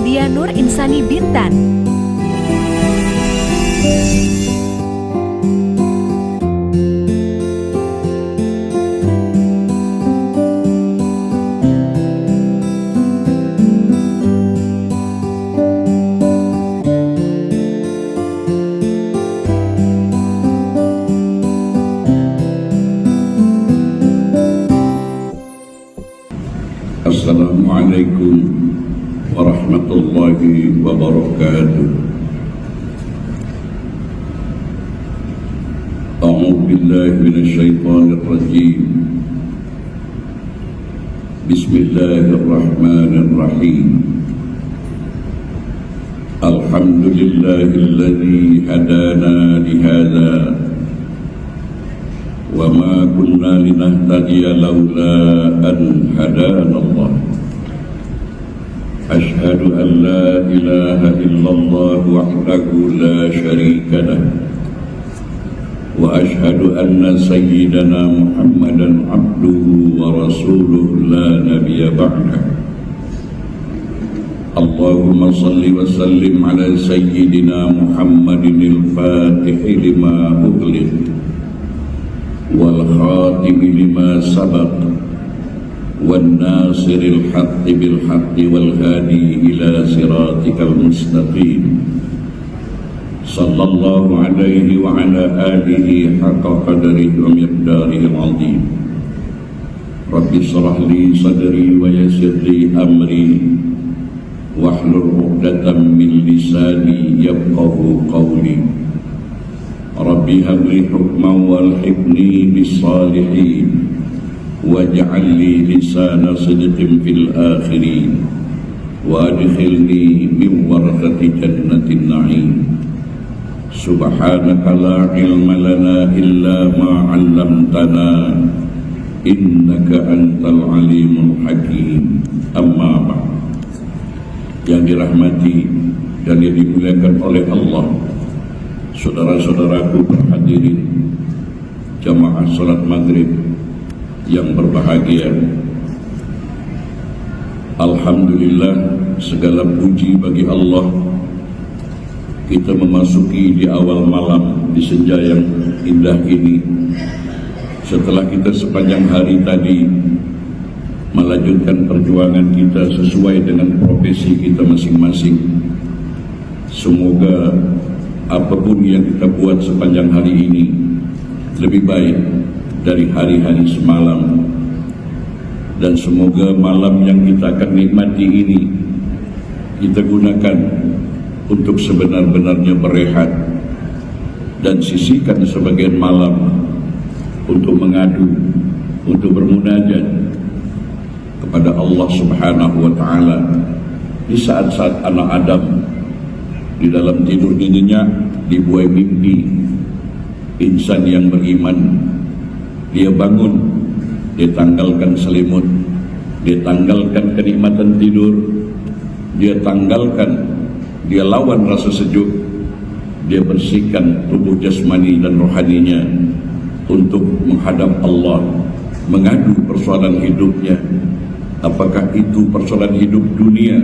Media Nur Insani Bintan. Assalamualaikum warahmatullahi wabarakatuh. A'udzu billahi minasyaitonir rajim. Bismillahirrahmanirrahim. Alhamdulillahilladzi hadana lihadza wa ma kunna linahtadiya laula an hadana Allah. Ashhadu an la ilaha illallah wahdahu la syarika lah wa ashhadu anna sayyidana Muhammadan abduhu wa rasuluhu la nabiyya ba'dah. Allahumma salli wa sallim ala sayyidina Muhammadin al-fatihi lima ughliq wal khatimi lima sabaq wan nasiril haqqi bil haqqi wal hadi ila siratikal mustaqim. Sallallahu alaihi wa ala alihi haqqa qadrihi wa miqdarihi al-azim. Rabbi shrah li sadri wa yassir li amri wahlul 'uqdatam min lisani yafqahu qawli. Rabbi habli hukman walhiqni bis-salihin waj'al li lisana sidqin fil akhirin wa adkhilni min warathati jannatin na'im. Subhanaka la ilma lana illa ma 'allamtana innaka antal alimul hakim. Amma ba'd. Yang dirahmati dan yang dimuliakan oleh Allah, saudara-saudaraku berhadirin jamaah salat maghrib yang berbahagia. Alhamdulillah, segala puji bagi Allah. Kita memasuki di awal malam di senja yang indah ini, setelah kita sepanjang hari tadi melanjutkan perjuangan kita sesuai dengan profesi kita masing-masing. Semoga apapun yang kita buat sepanjang hari ini lebih baik dari hari-hari semalam, dan semoga malam yang kita akan nikmati ini kita gunakan untuk sebenar-benarnya berehat, dan sisihkan sebagian malam untuk mengadu, untuk bermunajat kepada Allah Subhanahu wa ta'ala. Di saat-saat anak Adam di dalam tidurnya nyenyak dibuai mimpi, insan yang beriman, dia bangun, dia tanggalkan selimut, dia tanggalkan kenikmatan tidur, dia tanggalkan, dia lawan rasa sejuk, dia bersihkan tubuh jasmani dan rohaninya untuk menghadap Allah, mengadu persoalan hidupnya. Apakah itu persoalan hidup dunia,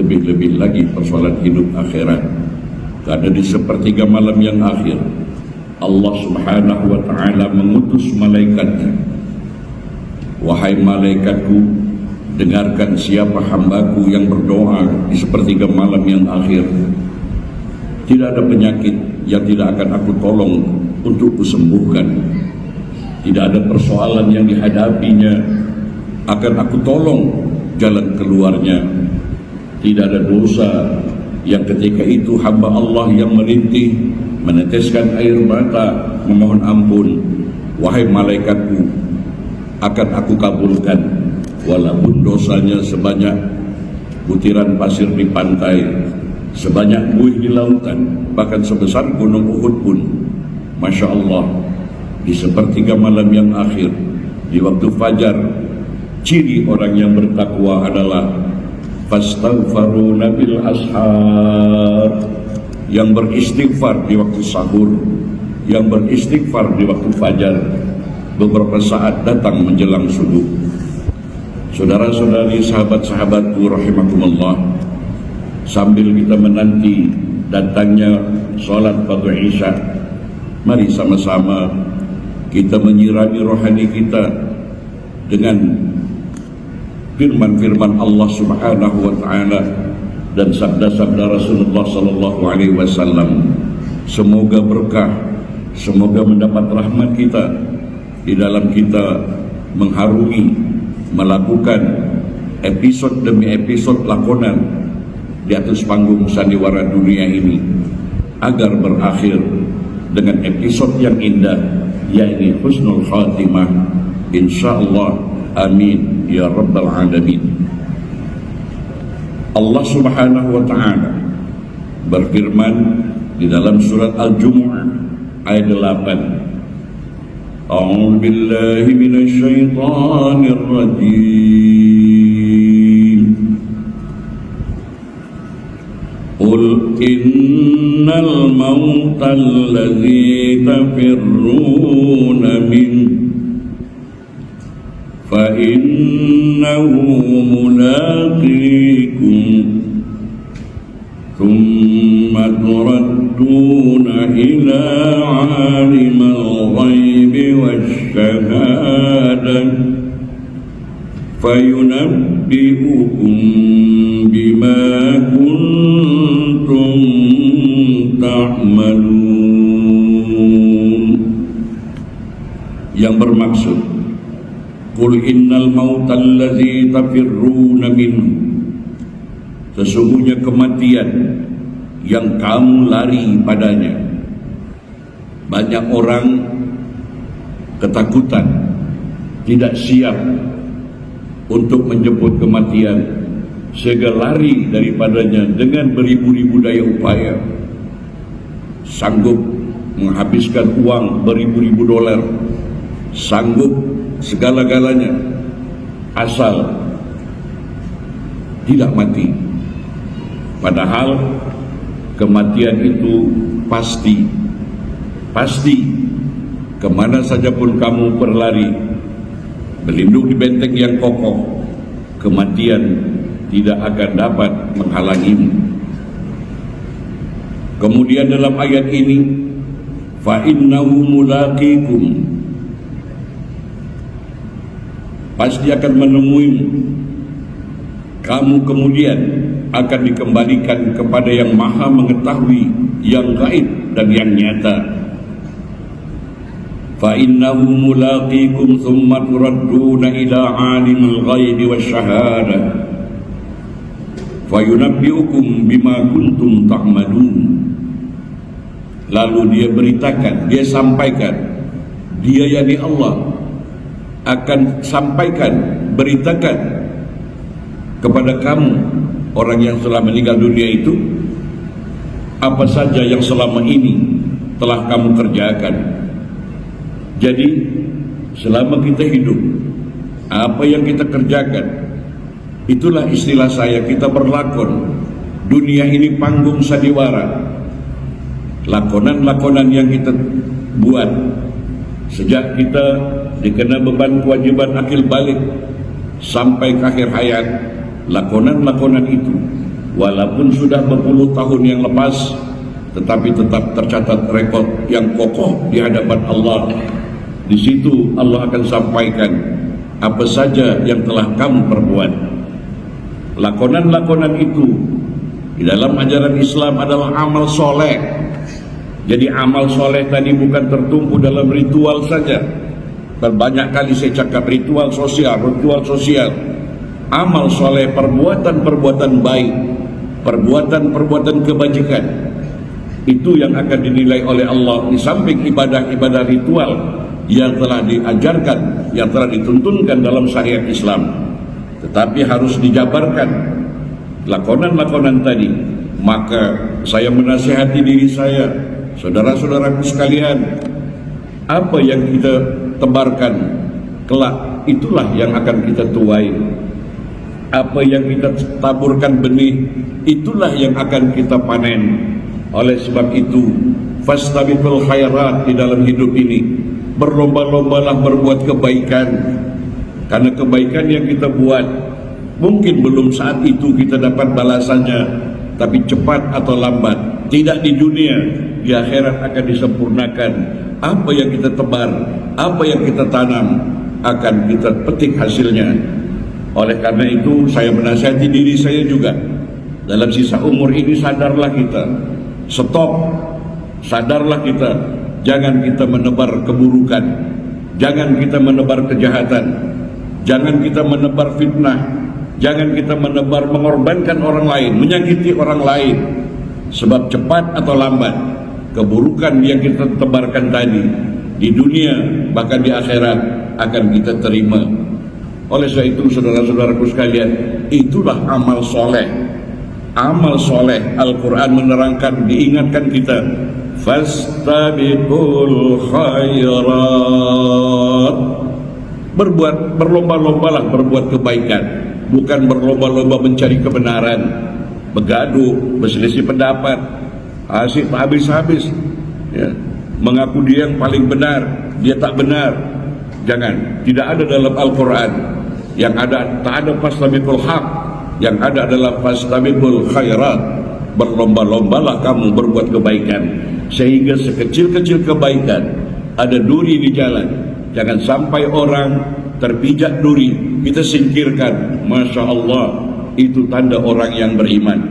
lebih-lebih lagi persoalan hidup akhirat. Karena di sepertiga malam yang akhir, Allah Subhanahu wa ta'ala mengutus malaikatnya. Wahai malaikatku, dengarkan siapa hambaku yang berdoa di sepertiga malam yang akhir. Tidak ada penyakit yang tidak akan aku tolong untuk kusembuhkan. Tidak ada persoalan yang dihadapinya akan aku tolong jalan keluarnya. Tidak ada dosa yang ketika itu hamba Allah yang merintih, meneteskan air mata, memohon ampun. Wahai malaikatku, akan aku kabulkan, walaupun dosanya sebanyak butiran pasir di pantai, sebanyak buih di lautan, bahkan sebesar gunung Uhud pun. Masya Allah, di sepertiga malam yang akhir, di waktu fajar, ciri orang yang bertakwa adalah fastaghfaruna bil ashar, yang beristighfar di waktu sahur, yang beristighfar di waktu fajar, beberapa saat datang menjelang subuh. Saudara-saudari, sahabat-sahabatku rahimakumullah, sambil kita menanti datangnya sholat fardu Isya, mari sama-sama kita menyirami rohani kita dengan firman-firman Allah Subhanahu wa taala dan sabda-sabda Rasulullah sallallahu alaihi wasallam. Semoga berkah, semoga mendapat rahmat kita di dalam kita mengharungi, melakukan episode demi episode lakonan di atas panggung sandiwara dunia ini, agar berakhir dengan episode yang indah, yakni husnul khatimah, insyaallah. Amin ya rabbal alamin. Allah Subhanahu wa taala berfirman di dalam surat Al-Jumu'ah ayat 8. A'udzu billahi minasy syaithanir rajim. Qul innal mauta alladzi tafirruna minhu فَإِنَّهُ مُلَاقِيكُمْ ثُمَّ تُرَدُّونَ إِلَى عَالِمِ الْغَيْبِ وَالشَّهَادَةِ فَيُنَبِّئُكُم بِمَا كُنتُمْ تَعْمَلُونَ. Yang bermaksud, Qul innal mauta allazi tafirruna minhu, sesungguhnya kematian yang kamu lari padanya. Banyak orang ketakutan, tidak siap untuk menjemput kematian, sehingga lari daripadanya dengan beribu-ribu daya upaya, sanggup menghabiskan uang beribu-ribu dolar, sanggup segala-galanya asal tidak mati. Padahal kematian itu pasti kemana saja pun kamu berlari, berlindung di benteng yang kokoh, kematian tidak akan dapat menghalangimu. Kemudian dalam ayat ini, fa innahu mulaqikum, pasti akan menemuimu. Kamu kemudian akan dikembalikan kepada yang maha mengetahui yang gaib dan yang nyata. Fa innahu mulaqikum thumma turadduna ila alimil ghaibi wasyahadah fayunabbiukum bima kuntum ta'malun. Lalu dia beritakan, dia sampaikan, dia yakni Allah akan sampaikan, beritakan kepada kamu, orang yang telah meninggal dunia itu, apa saja yang selama ini telah kamu kerjakan. Jadi selama kita hidup, apa yang kita kerjakan, itulah istilah saya, kita berlakon. Dunia ini panggung sandiwara, lakonan-lakonan yang kita buat sejak kita dikena beban kewajiban akil balik sampai ke akhir hayat. Lakonan-lakonan itu walaupun sudah berpuluh tahun yang lepas, tetapi tetap tercatat rekod yang kokoh di hadapan Allah. Di situ Allah akan sampaikan apa saja yang telah kamu perbuat. Lakonan-lakonan itu di dalam ajaran Islam adalah amal soleh. Jadi amal soleh tadi bukan tertumpu dalam ritual saja. Banyak kali saya cakap ritual sosial. Amal soleh, perbuatan-perbuatan baik, perbuatan-perbuatan kebajikan, itu yang akan dinilai oleh Allah di samping ibadah-ibadah ritual yang telah diajarkan, yang telah dituntunkan dalam syariat Islam. Tetapi harus dijabarkan lakonan-lakonan tadi. Maka saya menasihati diri saya, saudara-saudaraku sekalian, apa yang kita tebarkan kelak, itulah yang akan kita tuai. Apa yang kita taburkan benih, itulah yang akan kita panen. Oleh sebab itu, fastabiqul khairat di dalam hidup ini, berlomba-lombalah berbuat kebaikan. Karena kebaikan yang kita buat, mungkin belum saat itu kita dapat balasannya, tapi cepat atau lambat, tidak di dunia, di akhirat akan disempurnakan. Apa yang kita tebar, apa yang kita tanam, akan kita petik hasilnya. Oleh karena itu, saya menasihati diri saya juga, dalam sisa umur ini sadarlah kita, stop, sadarlah kita, jangan kita menebar keburukan, jangan kita menebar kejahatan, jangan kita menebar fitnah, jangan kita menebar mengorbankan orang lain, menyakiti orang lain. Sebab cepat atau lambat, keburukan yang kita tebarkan tadi di dunia bahkan di akhirat akan kita terima. Oleh sebab itu, saudara-saudaraku sekalian, itulah amal soleh. Amal soleh, Al-Quran menerangkan, diingatkan kita, fastabiqul khairat. Berlomba-lombalah berbuat kebaikan, bukan berlomba-lomba mencari kebenaran, bergaduh, berselisih pendapat, asyik tak habis-habis, ya, mengaku dia yang paling benar, dia tak benar. Jangan, tidak ada dalam Al-Quran. Yang ada, tak ada fastabiqul haq, yang ada adalah fastabiqul khairat. Berlomba-lombalah kamu berbuat kebaikan, sehingga sekecil-kecil kebaikan ada duri di jalan, jangan sampai orang terpijak duri, kita singkirkan. Masya Allah, itu tanda orang yang beriman.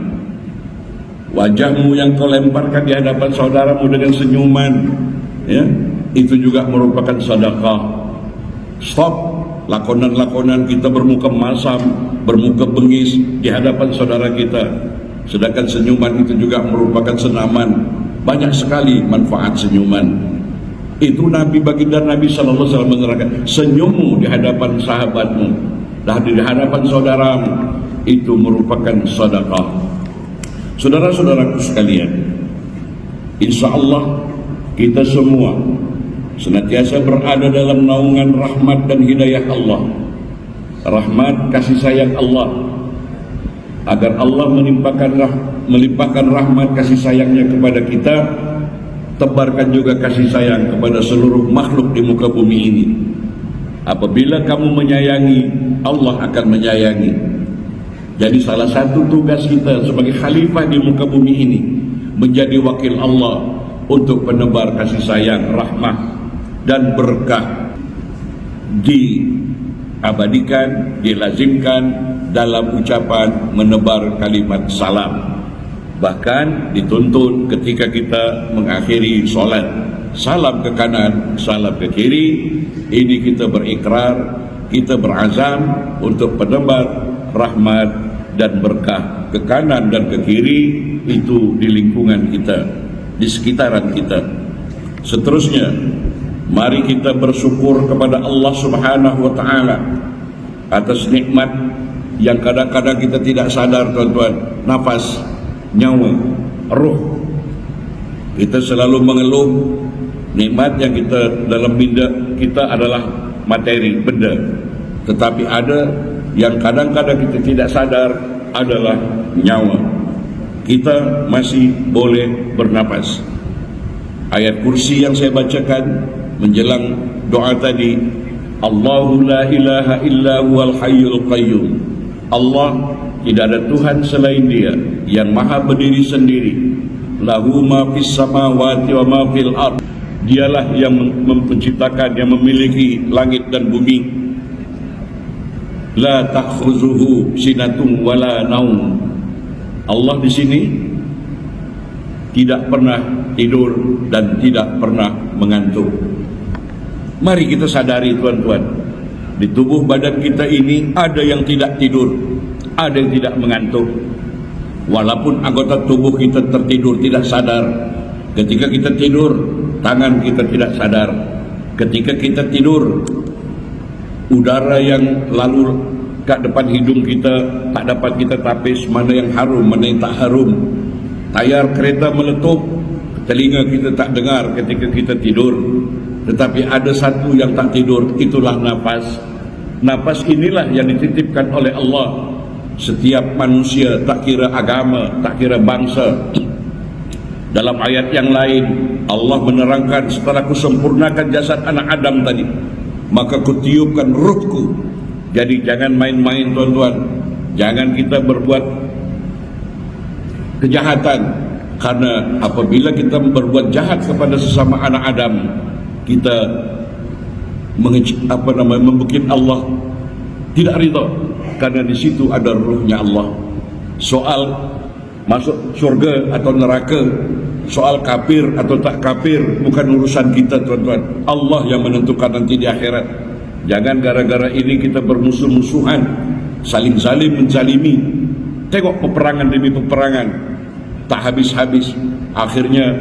Wajahmu yang kau lemparkan di hadapan saudaramu dengan senyuman, ya, itu juga merupakan sedekah. Stop lakonan-lakonan kita bermuka masam, bermuka bengis di hadapan saudara kita, sedangkan senyuman itu juga merupakan senaman. Banyak sekali manfaat senyuman. Itu Nabi, baginda Nabi sallallahu alaihi wasallam menerangkan, senyummu di hadapan sahabatmu dan di hadapan saudaramu itu merupakan sedekah. Saudara-saudaraku sekalian, insya Allah kita semua senantiasa berada dalam naungan rahmat dan hidayah Allah, rahmat kasih sayang Allah, agar Allah melimpahkan rahmat kasih sayangnya kepada kita. Tebarkan juga kasih sayang kepada seluruh makhluk di muka bumi ini. Apabila kamu menyayangi, Allah akan menyayangi. Jadi salah satu tugas kita sebagai khalifah di muka bumi ini, menjadi wakil Allah untuk penebar kasih sayang, rahmah dan berkah, diabadikan, dilazimkan dalam ucapan menebar kalimat salam. Bahkan dituntun ketika kita mengakhiri solat, salam ke kanan, salam ke kiri. Ini kita berikrar, kita berazam untuk penebar rahmat dan berkah ke kanan dan ke kiri, itu di lingkungan kita, di sekitaran kita. Seterusnya, mari kita bersyukur kepada Allah Subhanahu wa Ta'ala atas nikmat yang kadang-kadang kita tidak sadar, tuan-tuan. Nafas, nyawa, ruh. Kita selalu mengeluh nikmat yang kita dalam benda kita adalah materi, benda. Tetapi ada yang kadang-kadang kita tidak sadar adalah nyawa. Kita masih boleh bernapas. Ayat kursi yang saya bacakan menjelang doa tadi, Allahu la ilaha illa huwal hayyul qayyum. Allah, tidak ada Tuhan selain Dia yang maha berdiri sendiri. Lahu ma fis samawati wa ma fil ard. Dialah yang menciptakan, yang memiliki langit dan bumi. La ta'khuzuhu sinatun wala naum. Allah di sini tidak pernah tidur dan tidak pernah mengantuk. Mari kita sadari, tuan-tuan, di tubuh badan kita ini ada yang tidak tidur, ada yang tidak mengantuk. Walaupun anggota tubuh kita tertidur tidak sadar. Ketika kita tidur, tangan kita tidak sadar. Ketika kita tidur, udara yang lalu ke depan hidung kita tak dapat kita tapis, mana yang harum, mana yang tak harum. Tayar kereta meletup, telinga kita tak dengar ketika kita tidur. Tetapi ada satu yang tak tidur, itulah nafas. Nafas inilah yang dititipkan oleh Allah setiap manusia, tak kira agama, tak kira bangsa. Dalam ayat yang lain, Allah menerangkan, setelah kusempurnakan jasad anak Adam tadi, maka kutiupkan ruhku. Jadi jangan main-main, tuan-tuan. Jangan kita berbuat kejahatan. Karena apabila kita berbuat jahat kepada sesama anak Adam, kita membuat Allah tidak ridha, karena di situ ada ruhnya Allah. Soal masuk surga atau neraka, soal kafir atau tak kafir, bukan urusan kita, tuan-tuan. Allah yang menentukan nanti di akhirat. Jangan gara-gara ini kita bermusuh-musuhan, saling zalim menzalimi. Tengok peperangan demi peperangan, tak habis-habis, akhirnya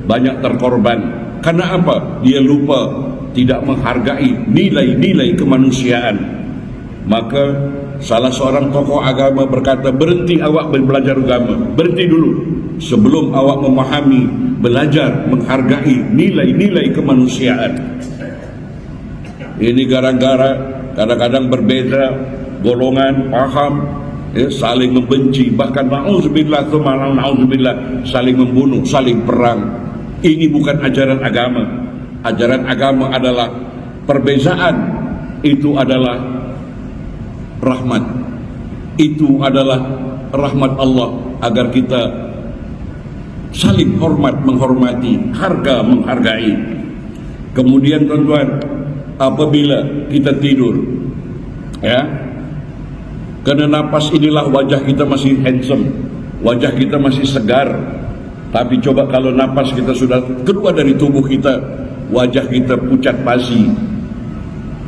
banyak terkorban. Karena apa? Dia lupa, tidak menghargai nilai-nilai kemanusiaan. Maka salah seorang tokoh agama berkata, berhenti awak belajar agama, berhenti dulu sebelum awak memahami, belajar menghargai nilai-nilai kemanusiaan. Ini gara-gara kadang-kadang berbeza golongan, paham, saling membenci, bahkan na'udzubillah, saling membunuh, saling perang. Ini bukan ajaran agama. Ajaran agama adalah perbezaan itu adalah rahmat. Itu adalah rahmat Allah agar kita saling hormat menghormati, harga menghargai. Kemudian tuan-tuan, apabila kita tidur, ya, karena napas inilah wajah kita masih handsome, wajah kita masih segar. Tapi coba kalau napas kita sudah keluar dari tubuh kita, wajah kita pucat pasi.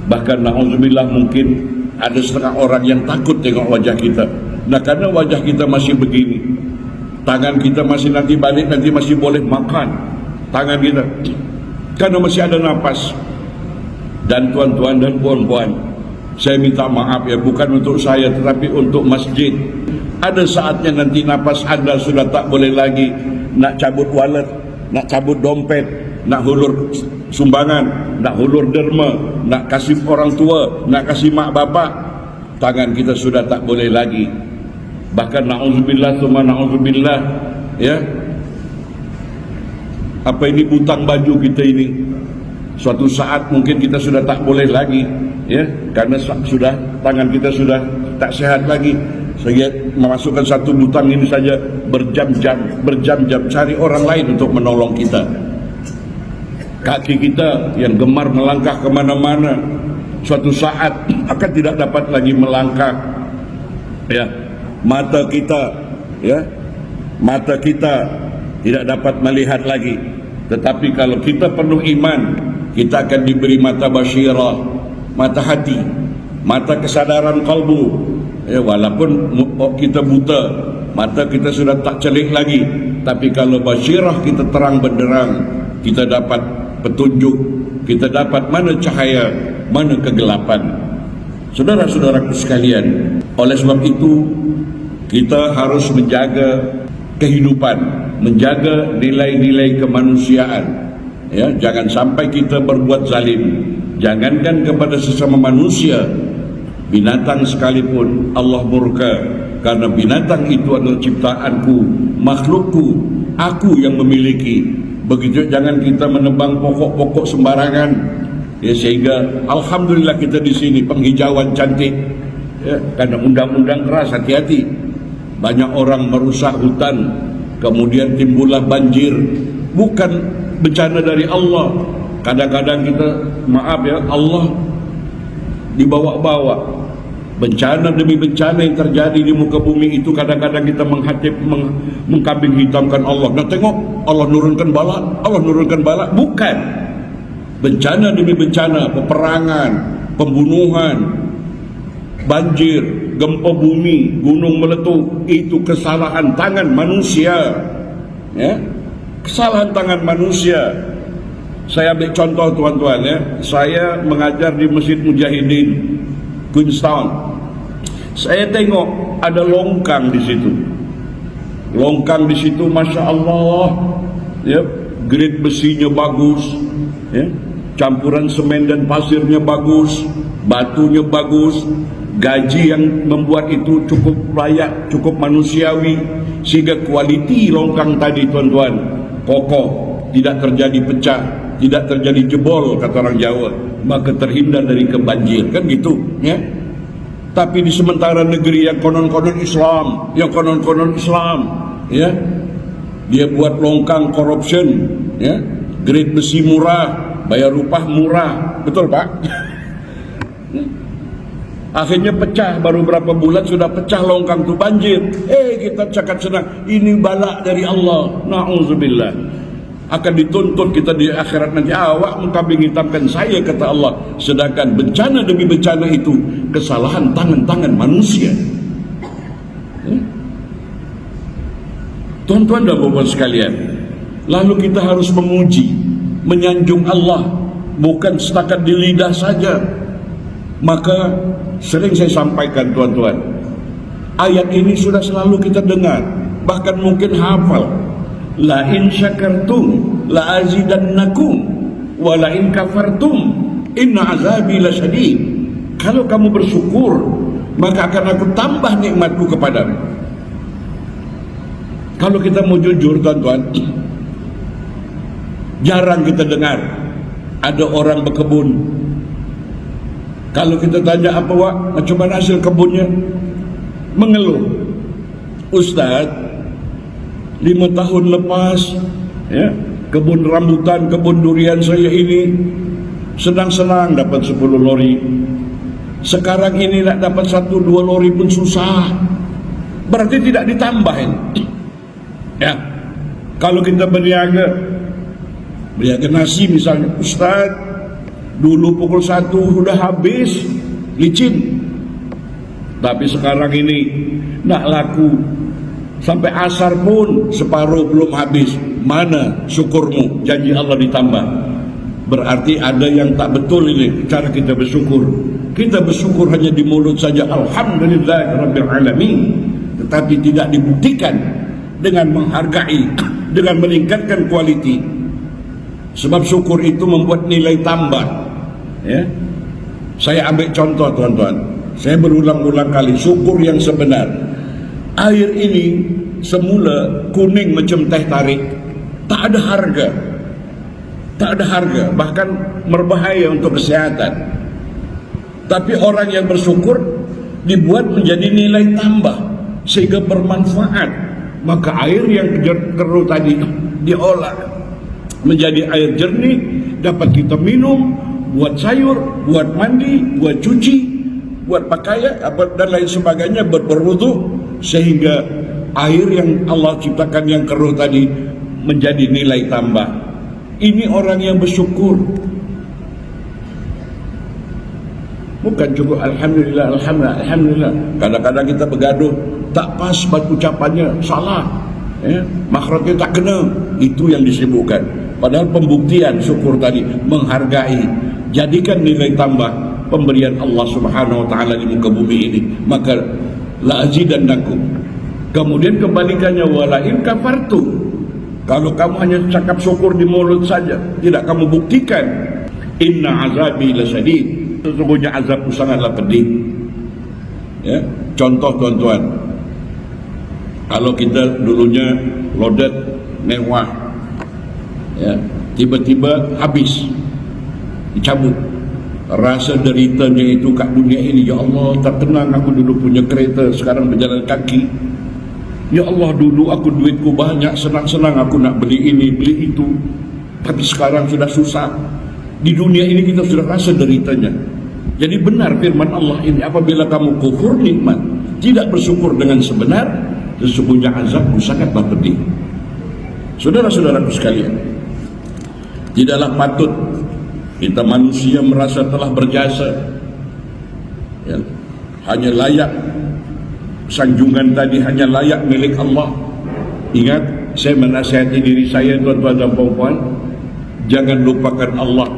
Bahkan na'udzubillah, mungkin ada setengah orang yang takut tengok wajah kita. Nah, karena wajah kita masih begini, tangan kita masih nanti balik, nanti masih boleh makan tangan kita, karena masih ada napas. Dan tuan-tuan dan puan-puan, saya minta maaf ya, bukan untuk saya tetapi untuk masjid. Ada saatnya nanti napas anda sudah tak boleh lagi nak cabut wallet, nak cabut dompet, nak hulur sumbangan, nak hulur derma, nak kasih orang tua, nak kasih mak bapak. Tangan kita sudah tak boleh lagi. Bahkan na'udzubillah tsumma na'udzubillah, ya, apa ini, butang baju kita ini suatu saat mungkin kita sudah tak boleh lagi, ya, karena sudah tangan kita sudah tak sehat lagi. Sehingga memasukkan satu butang ini saja berjam-jam cari orang lain untuk menolong kita. Kaki kita yang gemar melangkah kemana-mana, suatu saat akan tidak dapat lagi melangkah. Ya, mata kita, ya, mata kita tidak dapat melihat lagi. Tetapi kalau kita penuh iman, kita akan diberi mata basyirah, mata hati, mata kesadaran kalbu. Ya, walaupun kita buta, mata kita sudah tak celik lagi, tapi kalau basyirah kita terang benderang, kita dapat petunjuk, kita dapat mana cahaya, mana kegelapan. Saudara-saudaraku sekalian, oleh sebab itu kita harus menjaga kehidupan, menjaga nilai-nilai kemanusiaan. Ya, jangan sampai kita berbuat zalim. Jangankan kepada sesama manusia, binatang sekalipun Allah murka, karena binatang itu adalah ciptaanku, makhlukku, aku yang memiliki. Begitu jangan kita menebang pokok-pokok sembarangan, ya, sehingga alhamdulillah kita di sini penghijauan cantik, ya, karena undang-undang keras, hati-hati. Banyak orang merusak hutan, kemudian timbullah banjir, bukan bencana dari Allah. Kadang-kadang kita, maaf ya, Allah dibawa-bawa. Bencana demi bencana yang terjadi di muka bumi itu kadang-kadang kita mengkambing hitamkan Allah. Nah, tengok, Allah nurunkan bala, Allah nurunkan bala. Bukan. Bencana demi bencana, peperangan, pembunuhan, banjir, gempa bumi, gunung meletup, itu kesalahan tangan manusia. Ya, kesalahan tangan manusia. Saya ambil contoh tuan-tuan, ya. Saya mengajar di Masjid Mujahidin Queenstown. Saya tengok ada longkang di situ. Longkang di situ, masya Allah, ya, grade besinya bagus, ya, campuran semen dan pasirnya bagus, batunya bagus, gaji yang membuat itu cukup layak, cukup manusiawi, sehingga kualiti longkang tadi tuan-tuan kokoh, tidak terjadi pecah, tidak terjadi jebol, kata orang Jawa, maka terhindar dari kebanjir, kan gitu, ya. Tapi di sementara negeri yang konon-konon Islam, yang konon-konon Islam, ya. Dia buat longkang corruption, ya. Grade besi murah, bayar upah murah, betul Pak? Akhirnya pecah, baru berapa bulan sudah pecah longkang tu, banjir. Kita cakap senang, ini bala dari Allah. Na'udzubillah. Akan dituntut kita di akhirat nanti, awak mengkambing hitamkan saya, kata Allah. Sedangkan bencana demi bencana itu kesalahan tangan-tangan manusia. Tuan-tuan dan puan sekalian, lalu kita harus memuji, menyanjung Allah, bukan setakat di lidah saja. Maka sering saya sampaikan tuan-tuan, ayat ini sudah selalu kita dengar, bahkan mungkin hafal. La in syakartum la azidannakum wa la in kafartum inna azabi lasyadid. Kalau kamu bersyukur, maka akan aku tambah nikmatku kepadamu. Kalau kita mau jujur tuan-tuan, jarang kita dengar ada orang berkebun. Kalau kita tanya, apa Wak, macam mana hasil kebunnya? Mengeluh, Ustaz, 5 tahun lepas, ya, kebun rambutan, kebun durian saya ini senang-senang dapat 10 lori. Sekarang ini nak dapat 1-2 lori pun susah. Berarti tidak ditambahin. Ya, kalau kita berniaga nasi misalnya, Ustaz, dulu pukul 1 sudah habis, licin. Tapi sekarang ini nak laku sampai asar pun separuh belum habis. Mana syukurmu? Janji Allah ditambah. Berarti ada yang tak betul ini cara kita bersyukur. Kita bersyukur hanya di mulut saja, Alhamdulillahirrabbilalamin, tetapi tidak dibuktikan dengan menghargai, dengan meningkatkan kualiti. Sebab syukur itu membuat nilai tambah, ya. Saya ambil contoh tuan-tuan, saya berulang-ulang kali, syukur yang sebenar. Air ini semula kuning macam teh tarik, tak ada harga, bahkan berbahaya untuk kesehatan. Tapi orang yang bersyukur dibuat menjadi nilai tambah sehingga bermanfaat. Maka air yang keruh tadi diolah menjadi air jernih, dapat kita minum, buat sayur, buat mandi, buat cuci, buat pakaian dan lain sebagainya, berwudu, sehingga air yang Allah ciptakan yang keruh tadi menjadi nilai tambah. Ini orang yang bersyukur. Bukan cukup Alhamdulillah, Alhamdulillah, Alhamdulillah. Kadang-kadang kita bergaduh, tak pas ucapannya, salah, ya, makhrajnya tak kena. Itu yang disibukkan. Padahal pembuktian syukur tadi, menghargai, jadikan nilai tambah pemberian Allah Subhanahu wa ta'ala di muka bumi ini. Maka la azidannakum. Kemudian kebalikannya, wala in kafartum. Kalau kamu hanya cakap syukur di mulut saja, tidak kamu buktikan, inna azabi lasyadid, sesungguhnya azabku sangatlah pedih. Ya, contoh tuan-tuan, kalau kita dulunya loaded mewah, ya, tiba-tiba habis, dicabut, rasa deritanya itu kat dunia ini. Ya Allah, tak tenang aku dulu punya kereta, sekarang berjalan kaki. Ya Allah, dulu aku duitku banyak, senang-senang aku nak beli ini, beli itu, tapi sekarang sudah susah. Di dunia ini kita sudah rasa deritanya. Jadi benar firman Allah ini, apabila kamu kufur nikmat, tidak bersyukur dengan sebenar, sesungguhnya azabku sangatlah pedih. Saudara-saudaraku sekalian, tidaklah patut kita manusia merasa telah berjasa, ya, hanya layak sanjungan tadi, hanya layak milik Allah. Ingat, saya menasihati diri saya, tuan-tuan dan puan-puan, jangan lupakan Allah.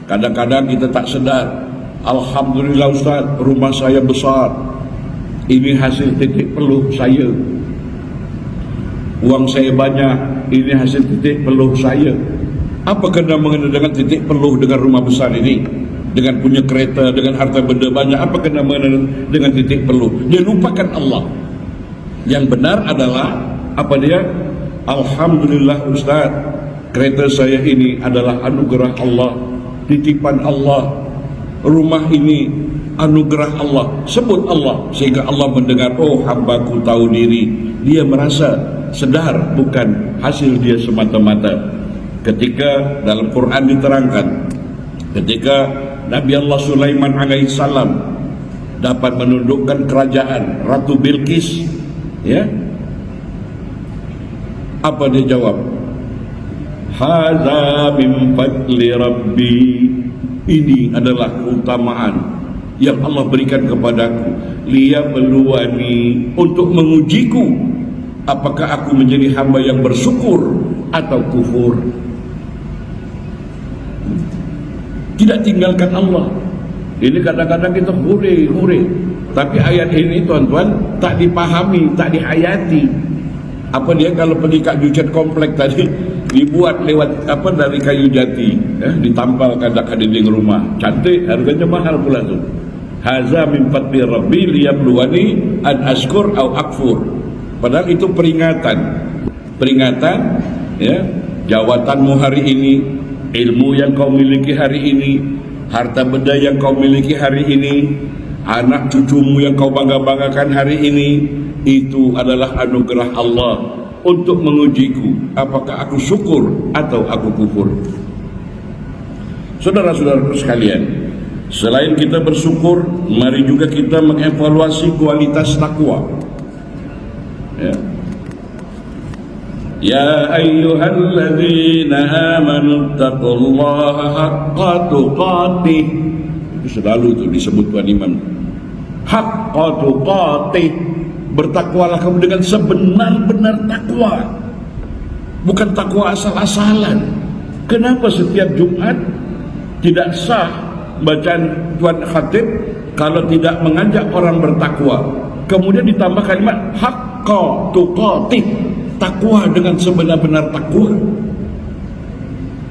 Kadang-kadang kita tak sedar, Alhamdulillah Ustaz, rumah saya besar, ini hasil titik peluh saya. Uang saya banyak, ini hasil titik peluh saya. Apa kena mengenai dengan titik peluh dengan rumah besar ini, dengan punya kereta, dengan harta benda banyak? Apa kena mengenai dengan titik peluh? Dia lupakan Allah. Yang benar adalah apa dia? Alhamdulillah Ustaz, kereta saya ini adalah anugerah Allah, titipan Allah. Rumah ini anugerah Allah. Sebut Allah sehingga Allah mendengar, oh hambaku tahu diri, Dia merasa sedar, bukan hasil dia semata-mata. Ketika dalam Quran diterangkan, ketika Nabi Allah Sulaiman alaihissalam dapat menundukkan kerajaan Ratu Bilqis, ya, apa dia jawab? Hadza min fadli Rabbi. Ini adalah keutamaan yang Allah berikan kepadaku, liyabluwani, untuk mengujiku apakah aku menjadi hamba yang bersyukur atau kufur. Tidak tinggalkan Allah. Ini kadang-kadang kita hure, tapi ayat ini tuan-tuan tak dipahami, tak dihayati. Apa dia kalau pergi kat Jujet komplek tadi, dibuat lewat apa dari kayu jati, ditampal kat dinding rumah, cantik, harganya mahal pula tu. Haza min fadli Rabbi liyabluwani an ashkur au akfur. Padahal itu peringatan, ya, jawatanmu hari ini, ilmu yang kau miliki hari ini, harta benda yang kau miliki hari ini, anak cucumu yang kau bangga-banggakan hari ini, itu adalah anugerah Allah untuk mengujiku apakah aku syukur atau aku kufur. Saudara-saudaraku sekalian, selain kita bersyukur, mari juga kita mengevaluasi kualitas takwa. Ya ayyuhalladzina amanu taqullaha haqqa tuqatih. Itu selalu itu disebut Tuan Imam. Haqqa tuqatih. Bertakwalah kamu dengan sebenar-benar takwa, bukan takwa asal-asalan. Kenapa setiap Jumat tidak sah bacaan Tuan Khatib kalau tidak mengajak orang bertakwa? Kemudian ditambah kalimat haqqa tuqatih, takwa dengan sebenar-benar takwa.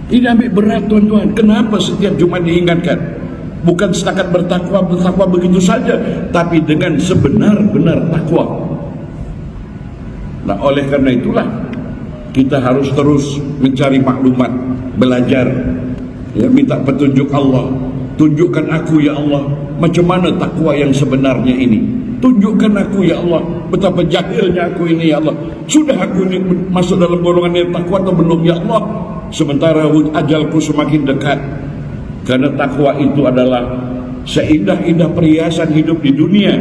Ini ambil berat tuan-tuan. Kenapa setiap Jumat diingatkan? Bukan setakat bertakwa begitu saja, tapi dengan sebenar-benar takwa. Nah, oleh karena itulah kita harus terus mencari maklumat, belajar, ya, minta petunjuk Allah. Tunjukkan aku ya Allah, macam mana takwa yang sebenarnya ini. Tunjukkan aku ya Allah, betapa jahilnya aku ini ya Allah. Sudah aku ini masuk dalam golongan yang takwa atau belum ya Allah? Sementara ajalku semakin dekat. Karena takwa itu adalah seindah-indah perhiasan hidup di dunia.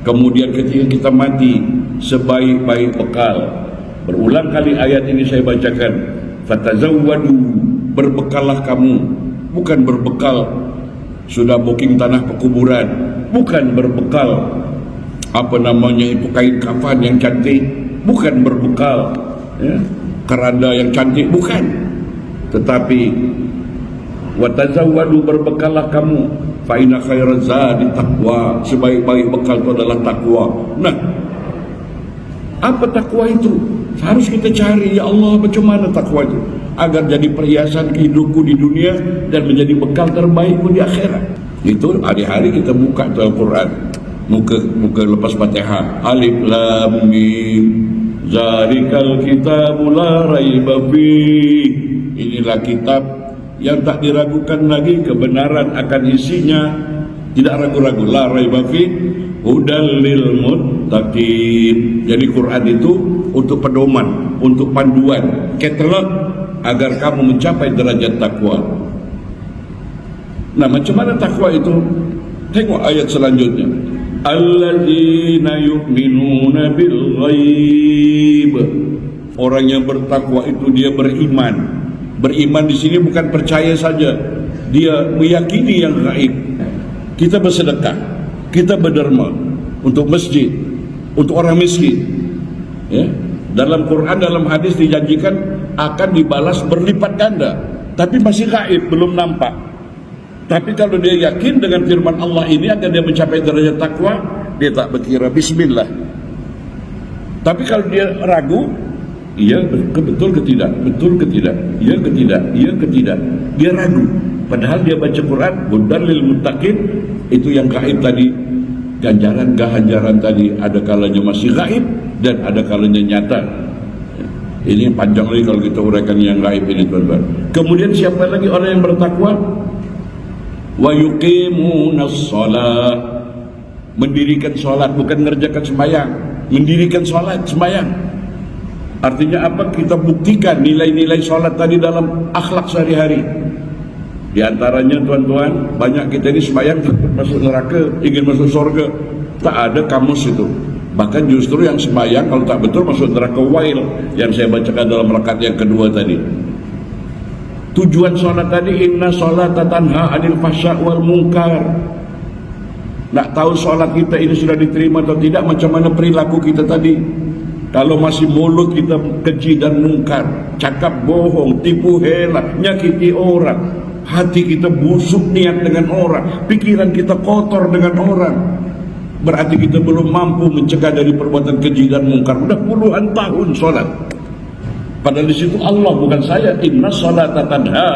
Kemudian ketika kita mati, sebaik-baik bekal. Berulang kali ayat ini saya bacakan. Fatazawwadu, berbekallah kamu. Bukan berbekal sudah booking tanah pekuburan, bukan berbekal apa namanya itu kain kafan yang cantik, bukan berbekal, ya, keranda yang cantik, bukan. Tetapi watazawwadu, berbekallah kamu, fa inna khairaz zadi taqwa, sebaik-baik bekal itu adalah takwa. Nah, apa takwa itu? Harus kita cari, ya Allah, macam mana takwa itu agar jadi perhiasan hidupku di dunia dan menjadi bekal terbaikku di akhirat. Itu hari-hari kita buka Al-Quran, muka lepas Fatihah, alif lam mim zalikal kitabul la raiba fih. Inilah kitab yang tak diragukan lagi kebenaran akan isinya, tidak ragu-ragu, la raiba fi hudal lil muttaqin. Jadi Quran itu untuk pedoman, untuk panduan, catalog agar kamu mencapai derajat takwa. Nah, macam mana takwa itu? Tengok ayat selanjutnya. Alladzina yu'minuna bil ghaib. Orang yang bertakwa itu dia beriman. Beriman di sini bukan percaya saja, dia meyakini yang gaib. Kita bersedekah, kita berderma untuk masjid, untuk orang miskin, ya. Dalam Quran, dalam hadis dijanjikan akan dibalas berlipat ganda, tapi masih gaib, belum nampak. Tapi kalau dia yakin dengan firman Allah ini akan dia mencapai derajat takwa, dia tak berkira bismillah. Tapi kalau dia ragu, iya betul ke tidak, betul ke tidak, iya ke tidak, iya ke tidak, dia ragu. Padahal dia baca Quran, hudal lil muttaqin, itu yang gaib tadi, ganjaran tadi, ada kalanya masih gaib dan ada kalanya nyata. Ini panjang lagi kalau kita uraikan yang gaib ini, tuan-tuan. Kemudian siapa lagi orang yang bertakwa? Wa yuqimunas shalah, mendirikan salat, bukan mengerjakan sembahyang. mendirikan solat, sembahyang. Artinya apa? Kita buktikan nilai-nilai solat tadi dalam akhlak sehari-hari. Di antaranya tuan-tuan, banyak kita ini sembahyang takut masuk neraka, ingin masuk surga. Tak ada kamus itu. Bahkan justru yang sembahyang kalau tak betul masuk neraka wail, yang saya bacakan dalam rakaat yang kedua tadi. Tujuan solat tadi, inna sholata tanha 'anil fahsya' wal munkar. Nak tahu solat kita ini sudah diterima atau tidak, macam mana perilaku kita tadi. Kalau masih mulut kita keji dan mungkar, cakap bohong, tipu hela, nyakiti orang, hati kita busuk niat dengan orang, pikiran kita kotor dengan orang, berarti kita belum mampu mencegah dari perbuatan keji dan mungkar. Sudah puluhan tahun solat. Padahal di situ Allah, bukan saya. Inna sholata tanha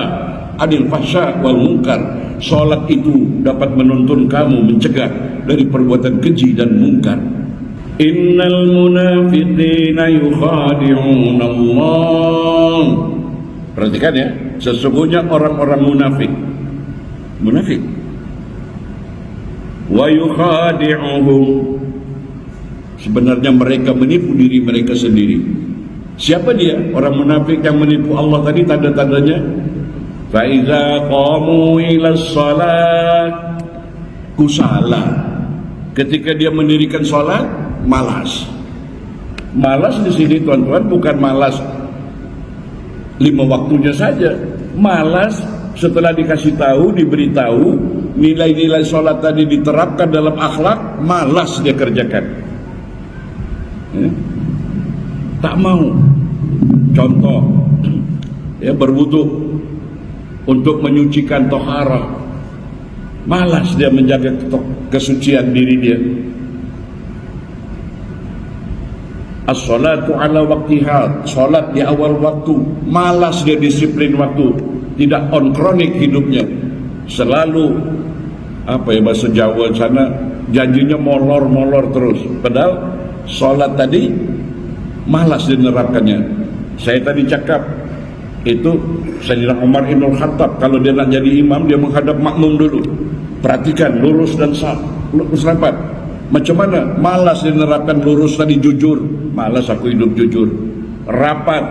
'anil fahsya' wal munkar. Solat itu dapat menuntun kamu mencegah dari perbuatan keji dan mungkar. Innal munafiqina yukhadi'un Allah. Perhatikan ya, sesungguhnya orang-orang munafik wa yukhadi'uhum, sebenarnya mereka menipu diri mereka sendiri. Siapa dia? Orang munafik yang menipu Allah tadi, tanda-tandanya fa iza qamu ila shalah kusala. Ketika dia mendirikan salat, malas. Malas di sini tuan-tuan bukan malas 5 waktunya saja. Malas setelah dikasih tahu, diberitahu nilai-nilai salat tadi diterapkan dalam akhlak, malas dia kerjakan. Tak mau. Contoh, ya, berwudu untuk menyucikan toharah, malas dia menjaga kesucian diri dia. As-salatu ala waqtiha, salat di awal waktu, malas dia disiplin waktu, tidak on kronik hidupnya, selalu apa ya bahasa Jawa sana, janjinya molor-molor terus, padahal salat tadi malas dinerapkannya. Saya tadi cakap itu Sayyidina Umar Ibn Khattab, kalau dia nak jadi imam, dia menghadap makmum dulu, perhatikan lurus dan lurus rapat. Macam mana? Malas dinerapkan lurus tadi, jujur, malas aku hidup jujur. Rapat,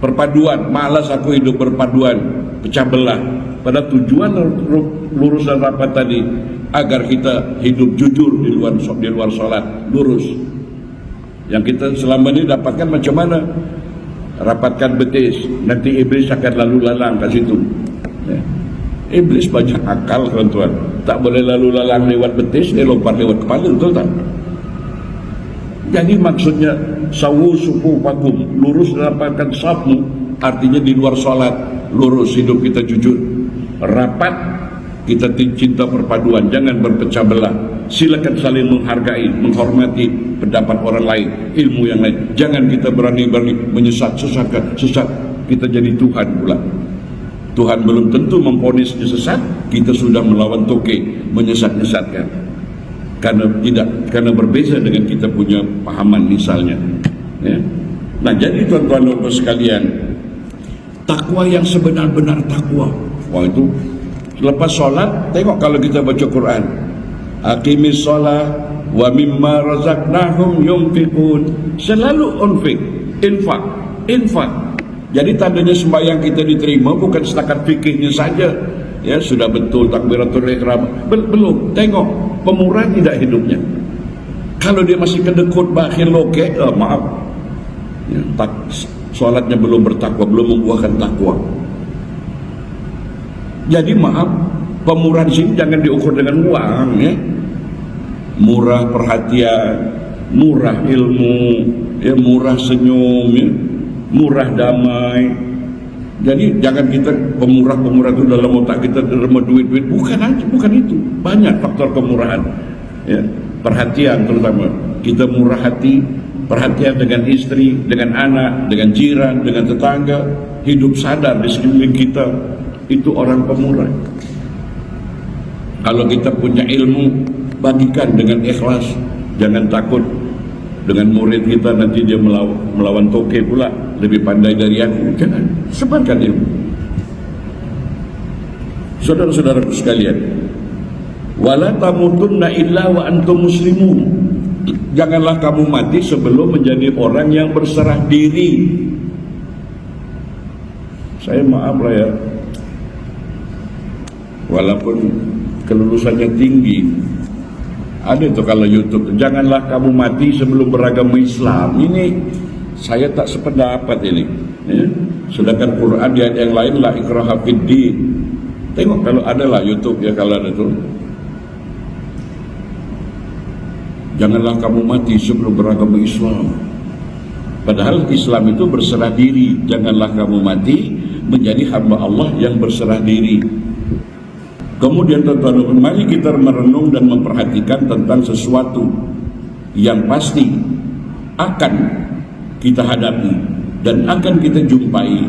perpaduan, malas aku hidup berpaduan, pecah belah. Pada tujuan lurus dan rapat tadi agar kita hidup jujur di luar sholat, lurus. Yang kita selama ini dapatkan macam mana? Rapatkan betis, nanti iblis akan lalu lalang ke situ. Ya. Iblis banyak akal tuan-tuan, tak boleh lalu lalang lewat betis, dia lompat lewat kepala, betul tak? Jadi maksudnya sawu suku pakum, lurus rapatkan safmu, artinya di luar sholat lurus, hidup kita jujur. Rapat, kita cinta perpaduan, jangan berpecah belah. Silakan saling menghargai, menghormati pendapat orang lain, ilmu yang lain. Jangan kita berani-berani sesat, kita jadi Tuhan pula. Tuhan belum tentu memvonisnya sesat, kita sudah melawan toke, menyesat-nyesatkan. Karena berbeza dengan kita punya pahaman misalnya. Ya. Nah, jadi tuan-tuan dan puan sekalian, takwa yang sebenar-benar takwa. Wah, itu lepas sholat, tengok kalau kita baca Quran, aqimis sholat wa mimma razaqnahum yunfiqun, selalu infak. Jadi tandanya sembahyang kita diterima bukan setakat fikihnya saja, ya sudah betul takbiratul ihram, belum. Tengok pemurah tidak hidupnya. Kalau dia masih kedekut, bakhil, loke, maaf, ya, sholatnya belum bertakwa, belum membuahkan takwa. Jadi maaf, pemurah di sini jangan diukur dengan uang, ya. Murah perhatian, murah ilmu, ya, murah senyum, ya, murah damai. Jadi jangan kita pemurah itu dalam otak kita derma duit-duit, bukan itu. Banyak faktor kemurahan, ya. Perhatian terutama, kita murah hati, perhatian dengan istri, dengan anak, dengan jiran, dengan tetangga, hidup sadar di sekeliling kita, itu orang pemurah. Kalau kita punya ilmu, bagikan dengan ikhlas, jangan takut dengan murid kita nanti dia melawan toke pula, lebih pandai dari aku. Jangan, sebarkan ilmu. Saudara-saudaraku sekalian, wala tamutunna illa wa antum muslimun. Janganlah kamu mati sebelum menjadi orang yang berserah diri. Saya maaf lah ya, walaupun kelulusannya tinggi, ada itu kalau YouTube, janganlah kamu mati sebelum beragama Islam. Ini saya tak sependapat ini ya. Sedangkan Quran di ayat yang lain, la ikraha fid din. Tengok kalau ada lah YouTube ya, kalau ada tuh, janganlah kamu mati sebelum beragama Islam. Padahal Islam itu berserah diri. Janganlah kamu mati menjadi hamba Allah yang berserah diri. Kemudian tuan-tuan, mari kita merenung dan memperhatikan tentang sesuatu yang pasti akan kita hadapi dan akan kita jumpai,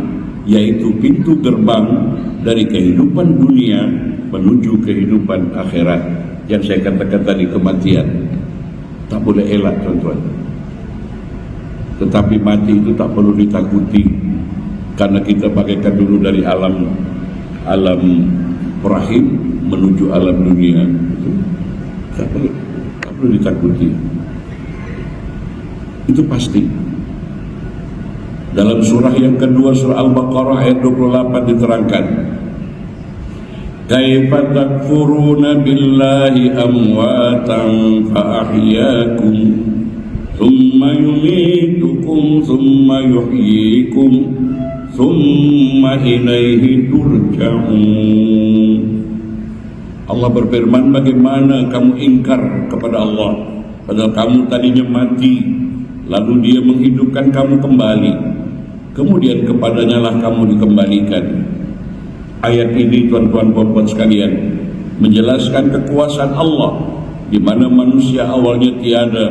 yaitu pintu gerbang dari kehidupan dunia menuju kehidupan akhirat. Yang saya katakan tadi, kematian tak boleh elak tuan-tuan. Tetapi mati itu tak perlu ditakuti, karena kita bagaikan dulu dari alam rahim menuju alam dunia. Tak perlu ditakuti. Itu pasti. Dalam surah yang kedua, surah Al-Baqarah ayat 28 diterangkan, kaifa takfuruna billahi amwatan fa ahyaakum thumma yumitukum thumma yuhyikum thumma ilaihi turja'un. Allah berfirman, bagaimana kamu ingkar kepada Allah padahal kamu tadinya mati, lalu Dia menghidupkan kamu kembali, kemudian kepadanya lah kamu dikembalikan. Ayat ini tuan-tuan puan-puan sekalian menjelaskan kekuasaan Allah, di mana manusia awalnya tiada,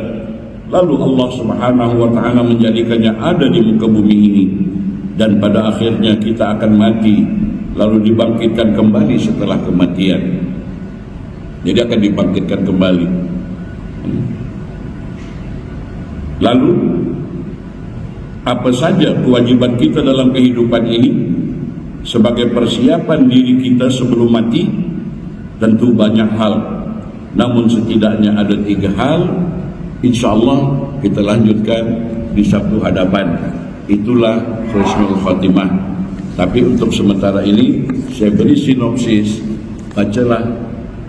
lalu Allah Subhanahu wa ta'ala menjadikannya ada di muka bumi ini, dan pada akhirnya kita akan mati lalu dibangkitkan kembali setelah kematian. Jadi akan dibangkitkan kembali. Lalu apa saja kewajiban kita dalam kehidupan ini sebagai persiapan diri kita sebelum mati? Tentu banyak hal, namun setidaknya ada 3 hal. InsyaAllah kita lanjutkan di Sabtu hadapan. Itulah husnul khatimah. Tapi untuk sementara ini saya beri sinopsis. Bacalah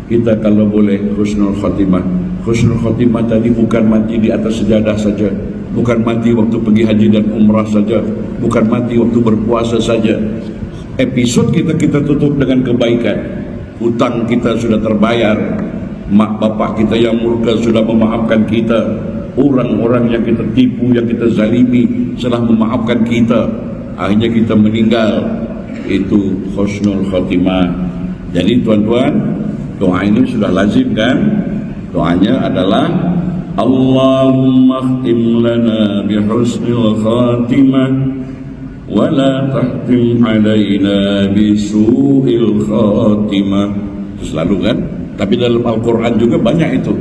kita kalau boleh husnul khatimah. Husnul khatimah tadi bukan mati di atas sejadah saja, bukan mati waktu pergi haji dan umrah saja, bukan mati waktu berpuasa saja. Episode kita tutup dengan kebaikan. Hutang kita sudah terbayar, mak bapak kita yang murka sudah memaafkan kita, orang-orang yang kita tipu, yang kita zalimi telah memaafkan kita, akhirnya kita meninggal. Itu husnul khatimah. Jadi tuan-tuan, doa ini sudah lazim kan? Doanya adalah Allahumma khtim lana bihusnil khatimah wa la tahtim alaina bisu'il khatimah. Itu selalu kan? Tapi dalam Al-Quran juga banyak itu.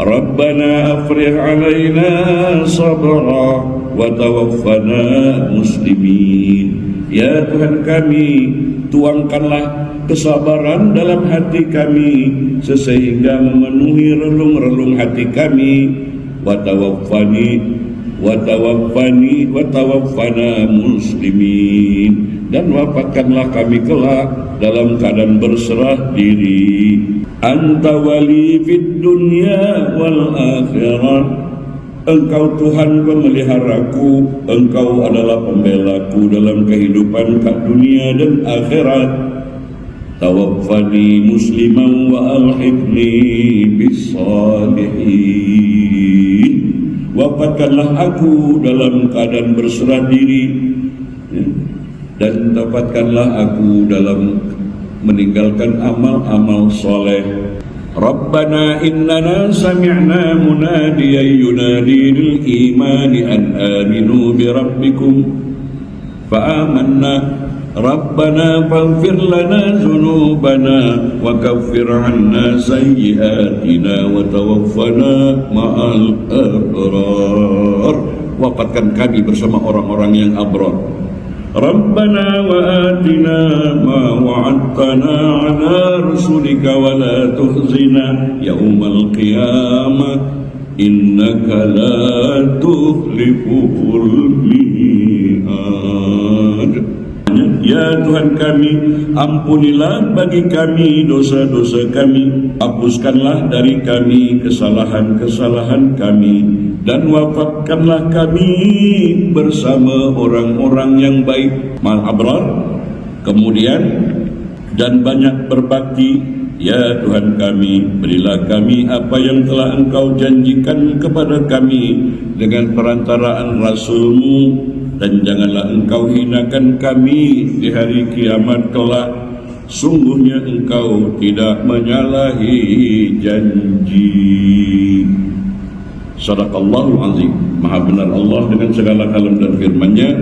Rabbana afrigh alaina sabra wa tawaffana muslimin. Ya Tuhan kami, tuangkanlah kesabaran dalam hati kami sehingga memenuhi relung-relung hati kami. Wa tawaffana muslimin, dan wafatkanlah kami kelak dalam keadaan berserah diri. Anta wali fid dunya wal akhirah. Engkau Tuhan pemeliharaku, Engkau adalah pembelaku dalam kehidupan dunia dan akhirat. Tawaffani musliman wa alhiqni bis-salihin. Wafatkanlah aku dalam keadaan berserah diri, dan dapatkanlah aku dalam meninggalkan amal-amal soleh. Rabbana innana sami'na munadiyan yunadi lil imani an aminu bi rabbikum fa amanna. Rabbana faghfir lana dhunubana wa kaffir 'anna sayyi'atina wa tawaffana ma'al abrar. Wafatkan kami bersama orang-orang yang abrar. Rabbana wa atina ma wa'adtana 'ala rusulika wa la tukhzina yaumal qiyamah innaka la tukhliful mi'ad. Ya Tuhan kami, ampunilah bagi kami dosa-dosa kami, hapuskanlah dari kami kesalahan-kesalahan kami, dan wafatkanlah kami bersama orang-orang yang baik, mal abrar. Kemudian, dan banyak berbakti. Ya Tuhan kami, berilah kami apa yang telah Engkau janjikan kepada kami dengan perantaraan Rasul-Mu, dan janganlah Engkau hinakan kami di hari kiamat kelak. Sungguhnya Engkau tidak menyalahi janji. Sadaqallahul azim. Maha benar Allah dengan segala kalam dan firman-Nya.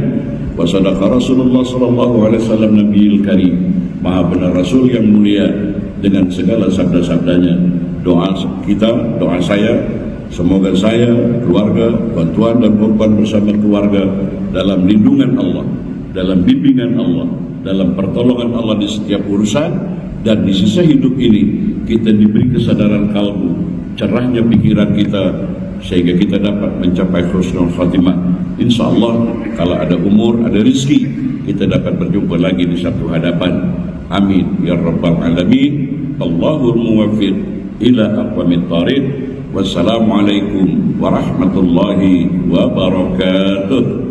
Wa sadaqa Rasulullah sallallahu alaihi wasallam Nabiyil Karim. Maha benar Rasul yang mulia dengan segala sabda-sabdanya. Doa kita, doa saya, semoga saya, keluarga, bantuan dan korban bersama keluarga dalam lindungan Allah, dalam bimbingan Allah, dalam pertolongan Allah di setiap urusan, dan di sisa hidup ini kita diberi kesadaran kalbu, cerahnya pikiran kita, sehingga kita dapat mencapai husnul khatimah. InsyaAllah kalau ada umur, ada rizki, kita dapat berjumpa lagi di satu hadapan. Amin ya rabbal alamin. Allahul muwaffiq ila aqwamit thariq. Wassalamualaikum warahmatullahi wabarakatuh.